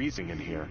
freezing in here.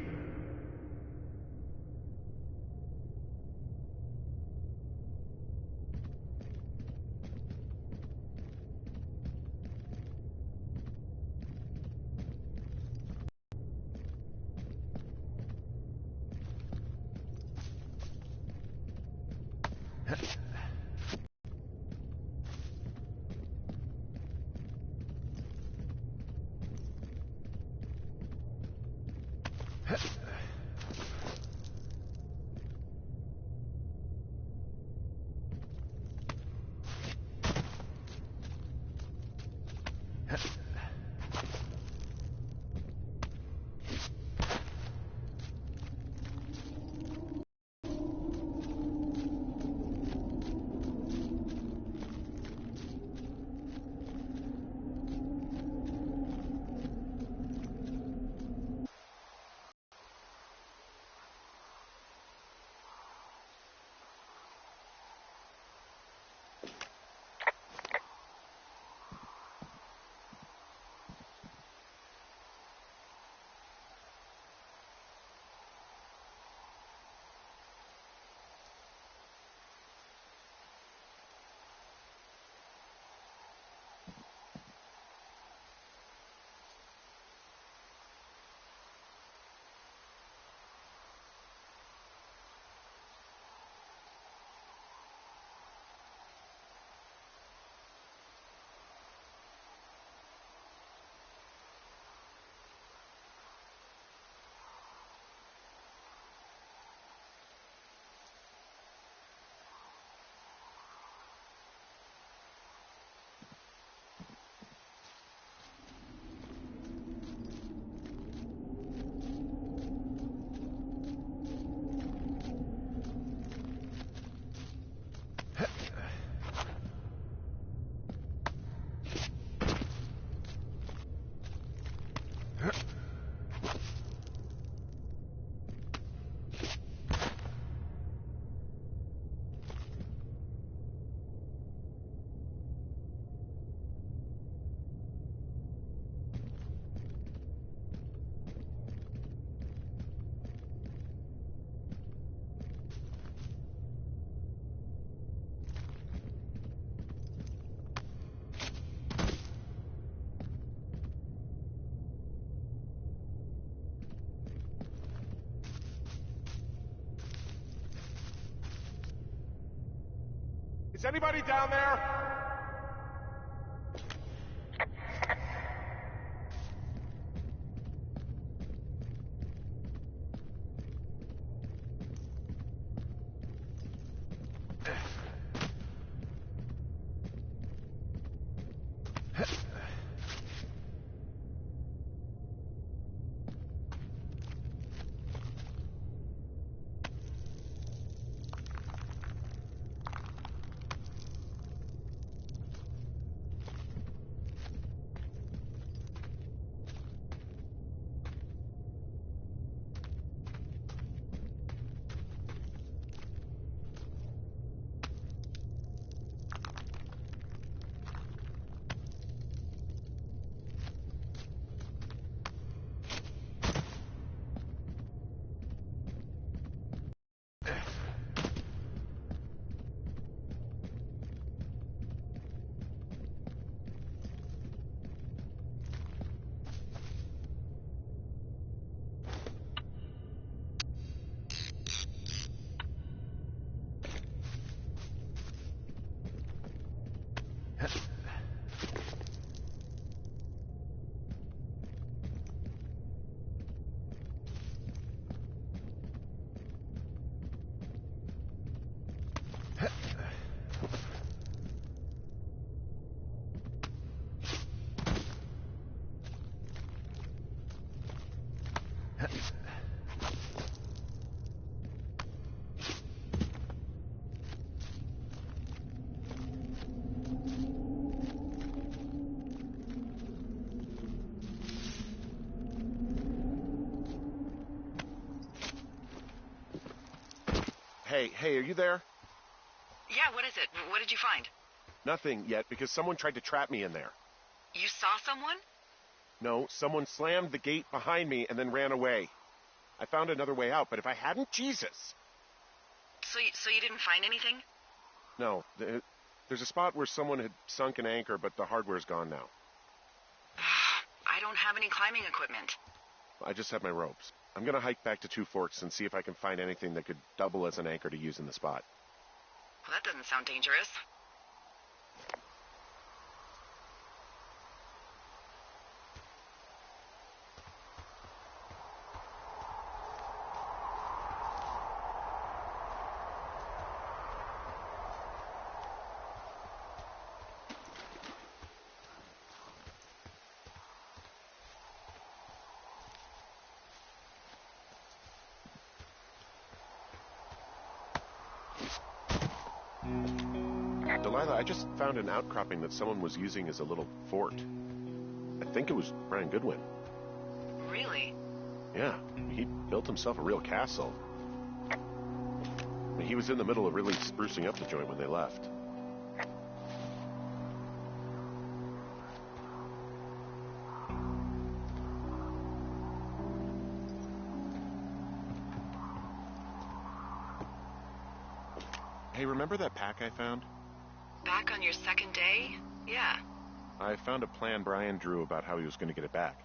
Is anybody down there? Hey, are you there? Yeah, what is it? What did you find? Nothing yet, because someone tried to trap me in there. You saw someone? No, someone slammed the gate behind me and then ran away. I found another way out, but if I hadn't, Jesus! So you didn't find anything? No, there's a spot where someone had sunk an anchor, but the hardware's gone now. I don't have any climbing equipment. I just have my ropes. I'm gonna hike back to Two Forks and see if I can find anything that could double as an anchor to use in the spot. Well, that doesn't sound dangerous. Delilah, I just found an outcropping that someone was using as a little fort. I think it was Brian Goodwin. Really? Yeah, he built himself a real castle. He was in the middle of really sprucing up the joint when they left. Hey, remember that pack I found? Back on your second day? Yeah. I found a plan Brian drew about how he was going to get it back.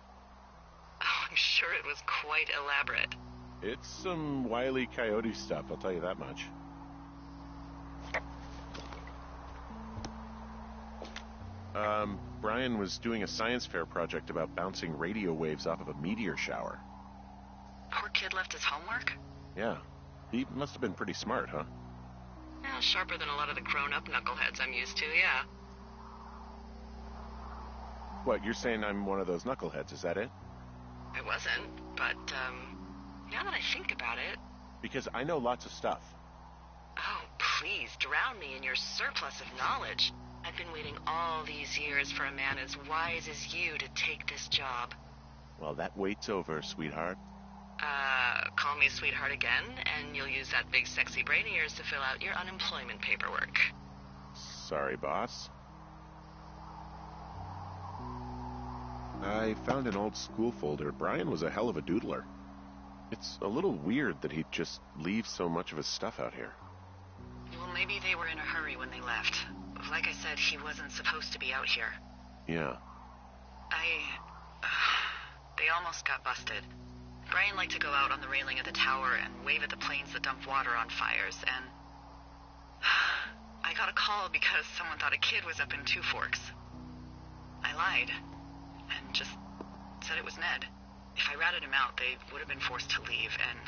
Oh, I'm sure it was quite elaborate. It's some Wile E. Coyote stuff, I'll tell you that much. Brian was doing a science fair project about bouncing radio waves off of a meteor shower. Poor kid left his homework? Yeah. He must have been pretty smart, huh? Yeah, sharper than a lot of the grown-up knuckleheads I'm used to, yeah. What, you're saying I'm one of those knuckleheads, is that it? I wasn't, but, now that I think about it... Because I know lots of stuff. Oh, please, drown me in your surplus of knowledge. I've been waiting all these years for a man as wise as you to take this job. Well, that wait's over, sweetheart. Call me sweetheart again, and you'll use that big sexy brain of yours to fill out your unemployment paperwork. Sorry, boss. I found an old school folder. Brian was a hell of a doodler. It's a little weird that he'd just leave so much of his stuff out here. Well, maybe they were in a hurry when they left. Like I said, he wasn't supposed to be out here. Yeah. They almost got busted. Brian liked to go out on the railing of the tower and wave at the planes that dump water on fires, and... I got a call because someone thought a kid was up in Two Forks. I lied, and just said it was Ned. If I ratted him out, they would have been forced to leave, and...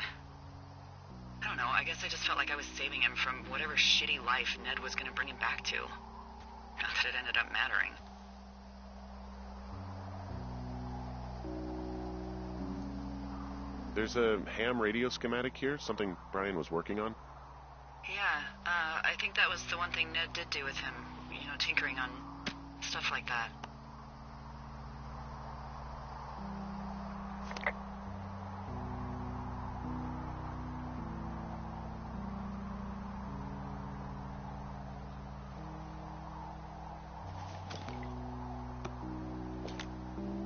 I don't know, I guess I just felt like I was saving him from whatever shitty life Ned was going to bring him back to. Not that it ended up mattering. There's a ham radio schematic here, something Brian was working on. Yeah, I think that was the one thing Ned did do with him. You know, tinkering on stuff like that.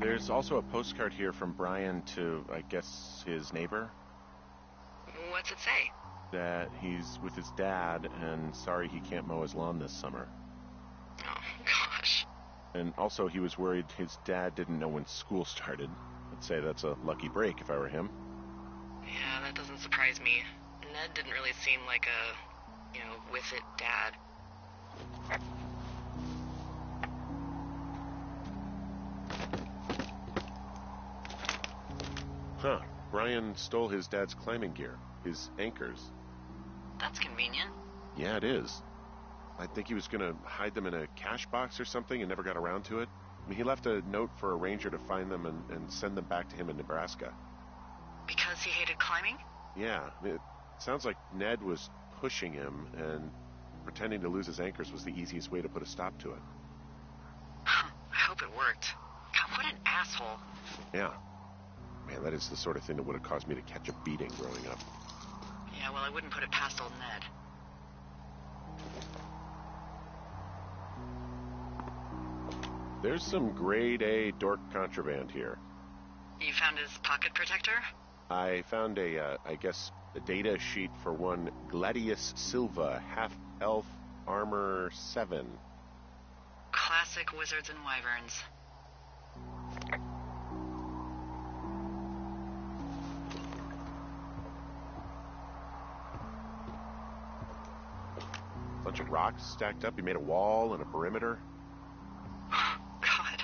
There's also a postcard here from Brian to, I guess, his neighbor. What's it say? That he's with his dad and sorry he can't mow his lawn this summer. Oh, gosh. And also he was worried his dad didn't know when school started. I'd say that's a lucky break if I were him. Yeah, that doesn't surprise me. Ned didn't really seem like a, with it dad. Huh. Brian stole his dad's climbing gear. His anchors. That's convenient. Yeah, it is. I think he was going to hide them in a cash box or something and never got around to it. I mean, he left a note for a ranger to find them and send them back to him in Nebraska. Because he hated climbing? Yeah. I mean, it sounds like Ned was pushing him, and pretending to lose his anchors was the easiest way to put a stop to it. I hope it worked. God, what an asshole. Yeah. Man, that is the sort of thing that would have caused me to catch a beating growing up. Yeah, well, I wouldn't put it past old Ned. There's some grade A dork contraband here. You found his pocket protector? I found a data sheet for one Gladius Silva, half-elf, armor 7. Classic wizards and wyverns. Bunch of rocks stacked up. He made a wall and a perimeter. God.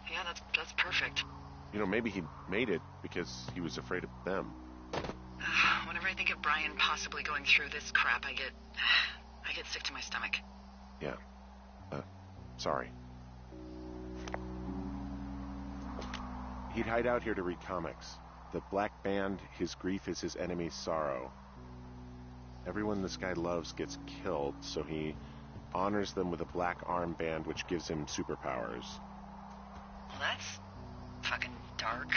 Yeah, that's perfect. You know, maybe he made it because he was afraid of them. Whenever I think of Brian possibly going through this crap, I get sick to my stomach. Yeah. Sorry. He'd hide out here to read comics. The Black Band, his grief is his enemy's sorrow. Everyone this guy loves gets killed, so he honors them with a black armband which gives him superpowers. Well, that's fucking dark.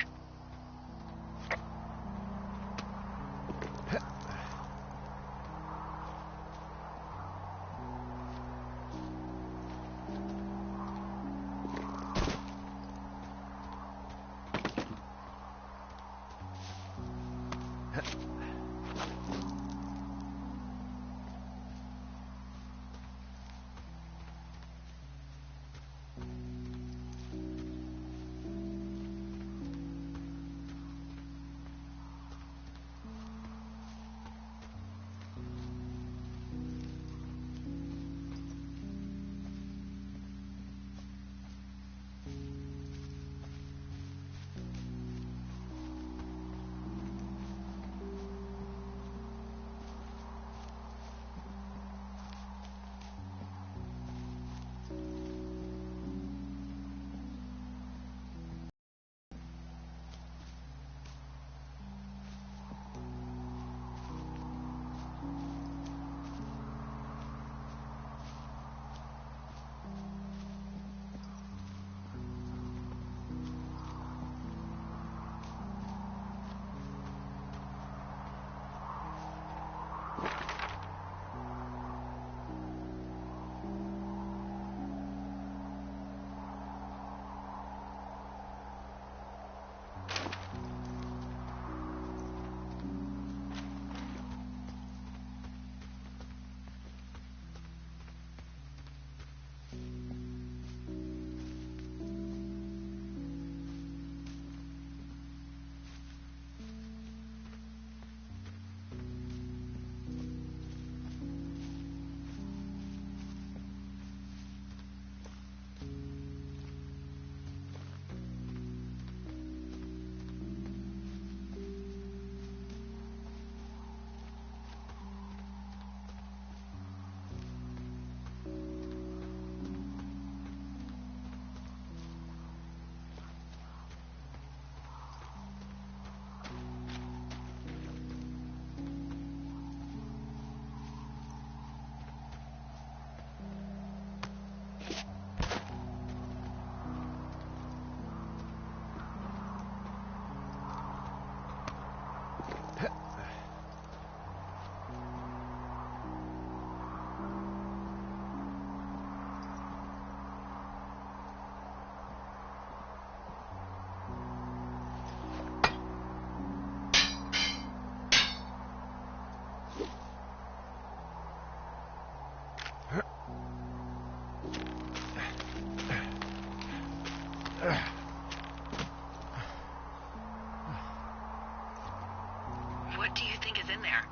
What do you think is in there?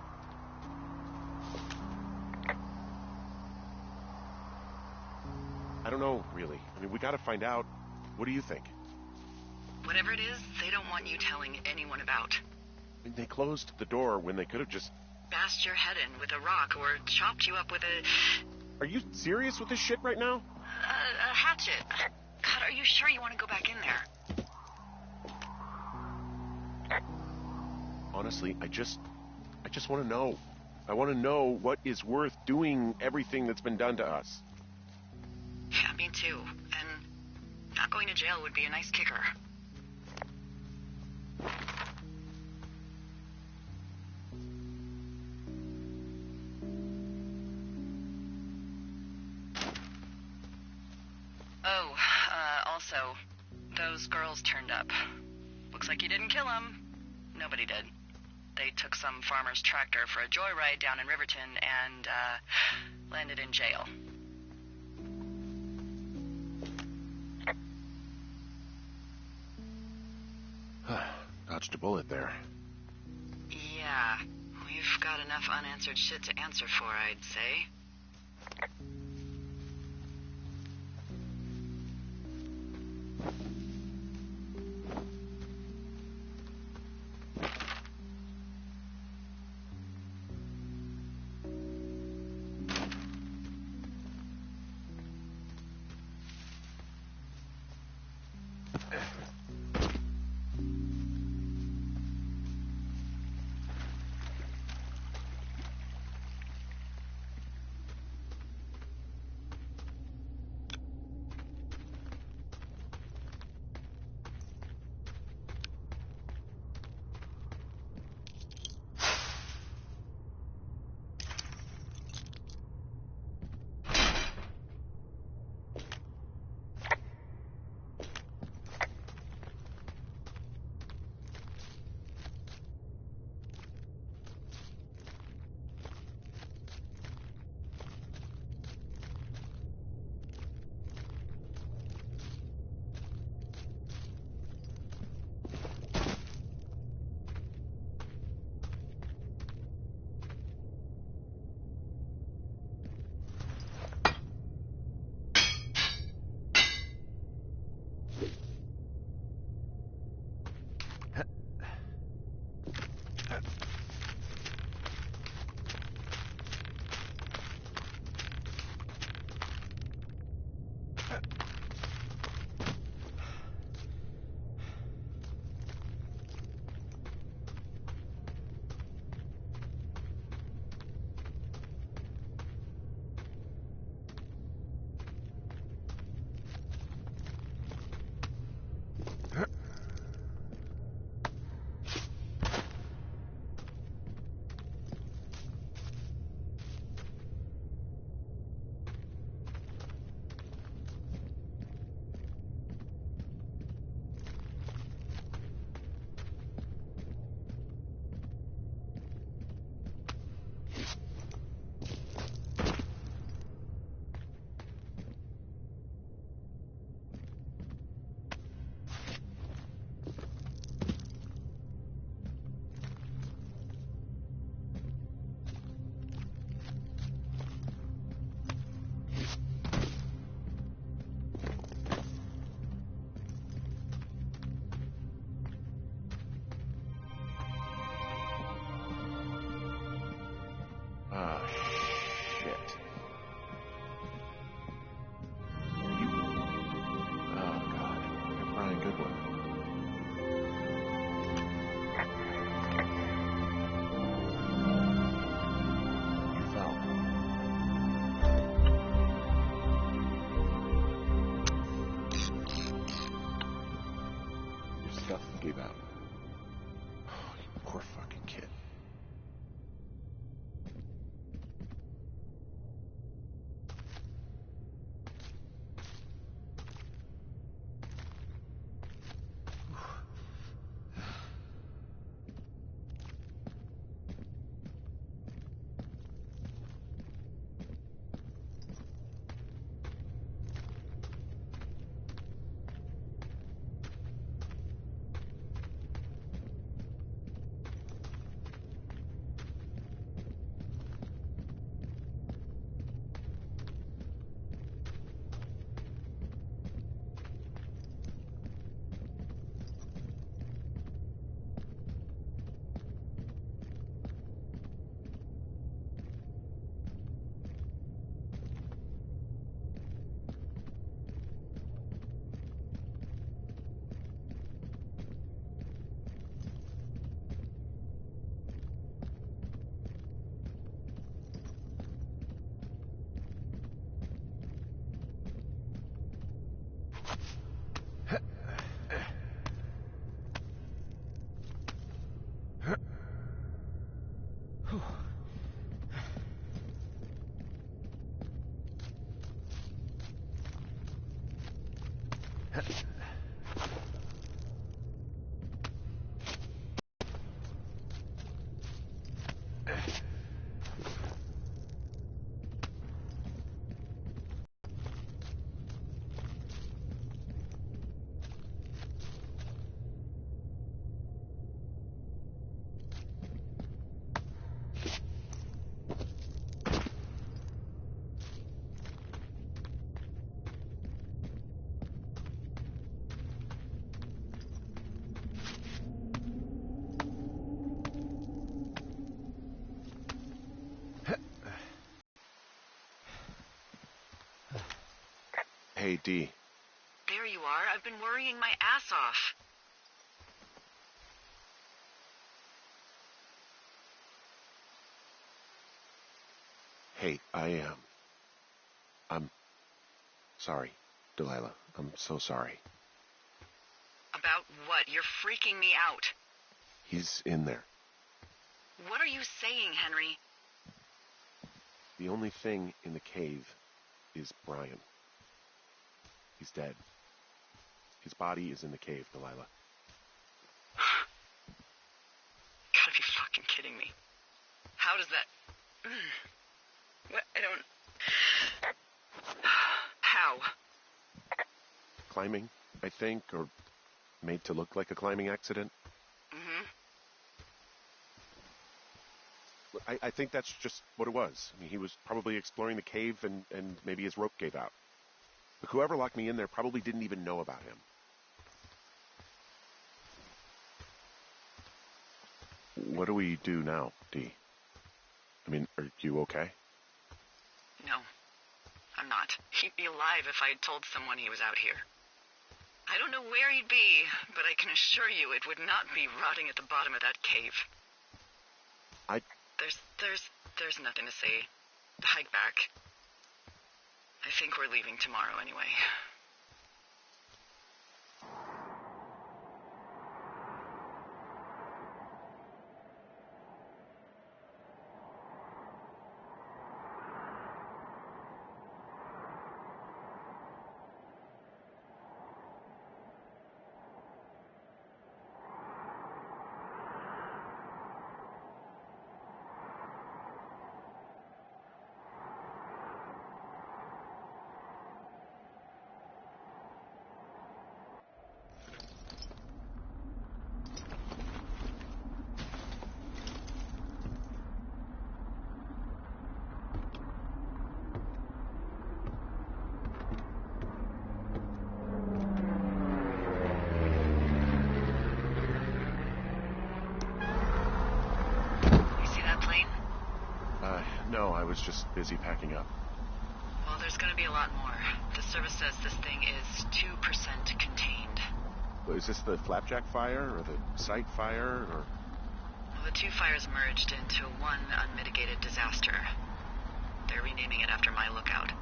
I don't know, really. I mean, we gotta find out. What do you think? Whatever it is, they don't want you telling anyone about. I mean, they closed the door when they could have just... Bashed your head in with a rock or chopped you up with a... Are you serious with this shit right now? A hatchet. God, are you sure you want to go back in there? Honestly, I just want to know. I want to know what is worth doing everything that's been done to us. Yeah, me too. And not going to jail would be a nice kicker. Oh, So, those girls turned up. Looks like you didn't kill them. Nobody did. They took some farmer's tractor for a joyride down in Riverton and, landed in jail. Dodged a bullet there. Yeah, we've got enough unanswered shit to answer for, I'd say. Ah, shit. Oh, God. You're Brian Goodwin. You fell. Your stuff gave out. Oh, you poor fucking kid. Hey, Dee. There you are. I've been worrying my ass off. Hey, I'm sorry, Delilah. I'm so sorry. About what? You're freaking me out. He's in there. What are you saying, Henry? The only thing in the cave is Brian. He's dead. His body is in the cave, Delilah. Gotta be fucking kidding me. How does that... What? I don't... How? Climbing, I think, or made to look like a climbing accident. Mm-hmm. I think that's just what it was. I mean, he was probably exploring the cave and maybe his rope gave out. But whoever locked me in there probably didn't even know about him. What do we do now, Dee? I mean, are you okay? No, I'm not. He'd be alive if I had told someone he was out here. I don't know where he'd be, but I can assure you it would not be rotting at the bottom of that cave. There's nothing to say. Hike back. I think we're leaving tomorrow anyway. No, I was just busy packing up. Well, there's gonna be a lot more. The service says this thing is 2% contained. Is this the Flapjack fire, or the site fire, or...? Well, the two fires merged into one unmitigated disaster. They're renaming it after my lookout.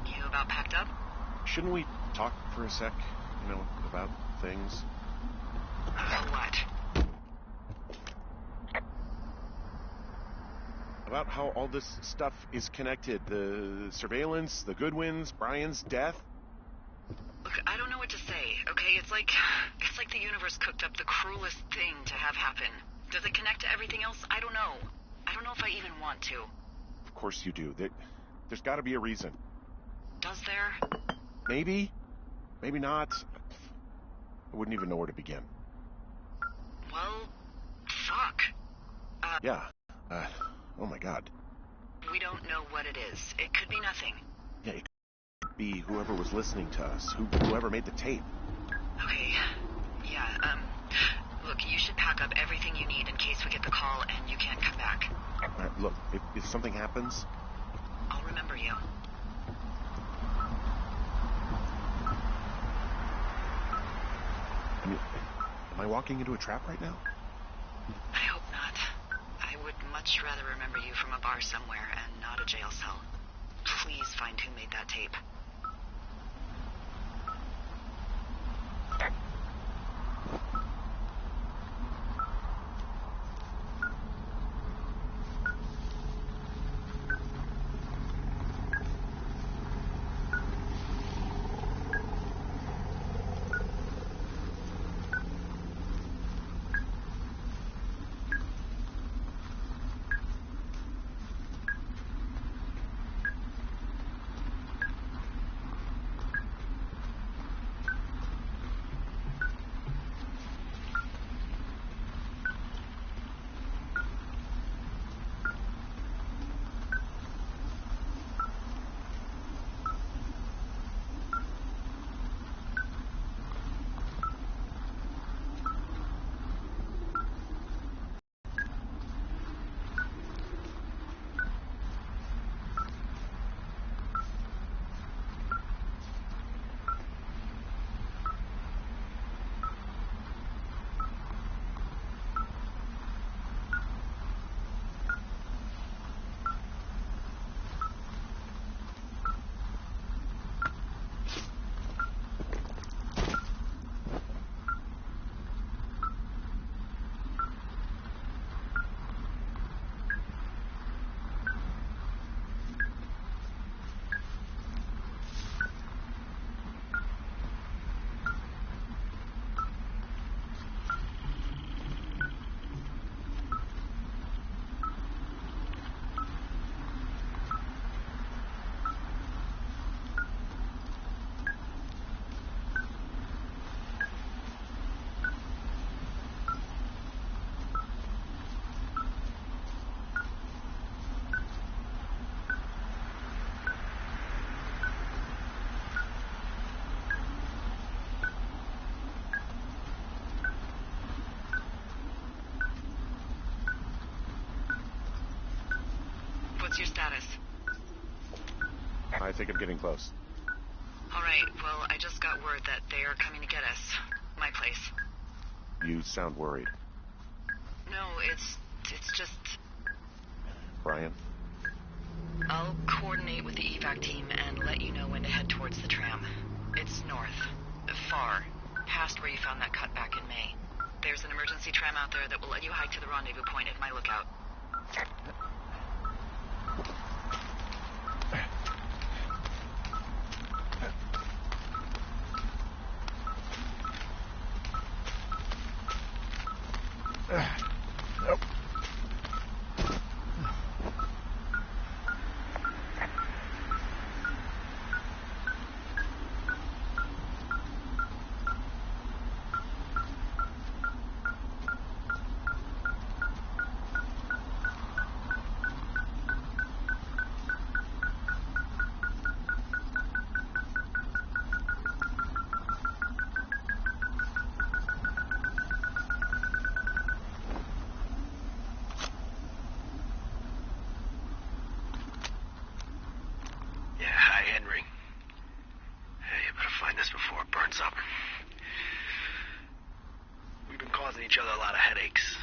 You about packed up? Shouldn't we talk for a sec, about things? What? About how all this stuff is connected. The surveillance, the Goodwins, Brian's death. Look, I don't know what to say, okay? It's like the universe cooked up the cruelest thing to have happen. Does it connect to everything else? I don't know. I don't know if I even want to. Of course you do. There's got to be a reason. Does there? Maybe. Maybe not. I wouldn't even know where to begin. Well, fuck. Yeah. Oh my God. We don't know what it is. It could be nothing. Yeah, it could be whoever was listening to us. Whoever made the tape. Okay. Yeah, look, you should pack up everything you need in case we get the call and you can't come back. All right, look, if something happens... I'll remember you. I mean, am I walking into a trap right now? I hope not. I would much rather remember you from a bar somewhere and not a jail cell. Please find who made that tape. What's your status? I think I'm getting close. All right, well, I just got word that they are coming to get us. My place. You sound worried. No, it's just... Brian? I'll coordinate with the evac team and let you know when to head towards the tram. It's north. Far. Past where you found that cut back in May. There's an emergency tram out there that will let you hike to the rendezvous point at my lookout. Nope. Each other a lot of headaches.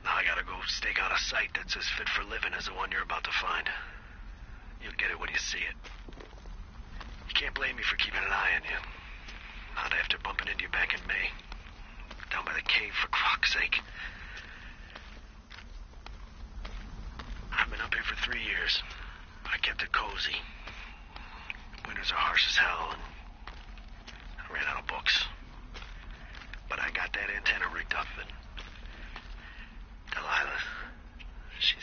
Now I gotta go stake out a site that's as fit for living as the one you're about to find. You'll get it when you see it. You can't blame me for keeping an eye on you. Not after bumping into you back in May. Down by the cave, for fuck's sake. I've been up here for 3 years. I kept it cozy. Winters are harsh as hell, and I ran out of books. But I got that antenna rigged up, and Delilah, she's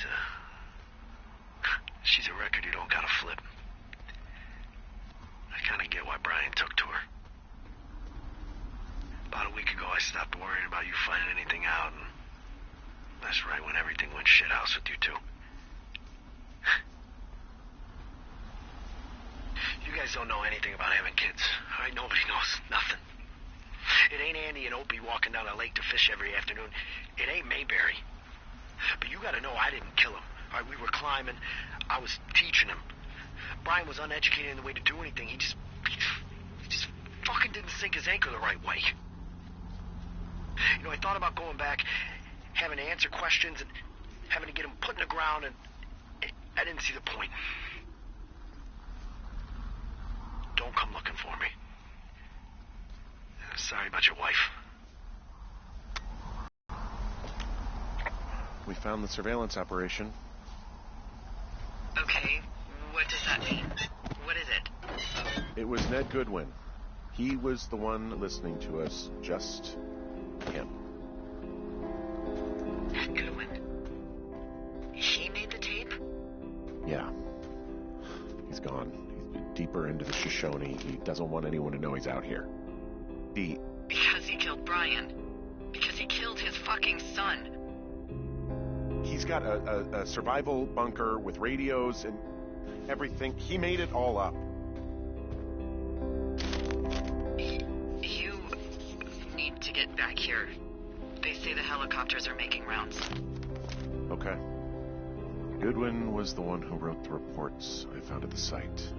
a record you don't gotta flip. I kinda get why Brian took to her. About a week ago, I stopped worrying about you finding anything out, and that's right when everything went shithouse with you two. You guys don't know anything about having kids. All right, nobody knows nothing. It ain't Andy and Opie walking down a lake to fish every afternoon. It ain't Mayberry. But you gotta know I didn't kill him. All right, we were climbing. I was teaching him. Brian was uneducated in the way to do anything. He just fucking didn't sink his anchor the right way. You know, I thought about going back, having to answer questions, and having to get him put in the ground, and I didn't see the point. Don't come looking for me. Sorry about your wife. We found the surveillance operation. Okay, what does that mean? What is it? It was Ned Goodwin. He was the one listening to us, just him. Ned Goodwin? He made the tape? Yeah. He's gone. He's deeper into the Shoshone. He doesn't want anyone to know he's out here. Because he killed Brian. Because he killed his fucking son. He's got a survival bunker with radios and everything. He made it all up. You need to get back here. They say the helicopters are making rounds. Okay. Goodwin was the one who wrote the reports I found at the site.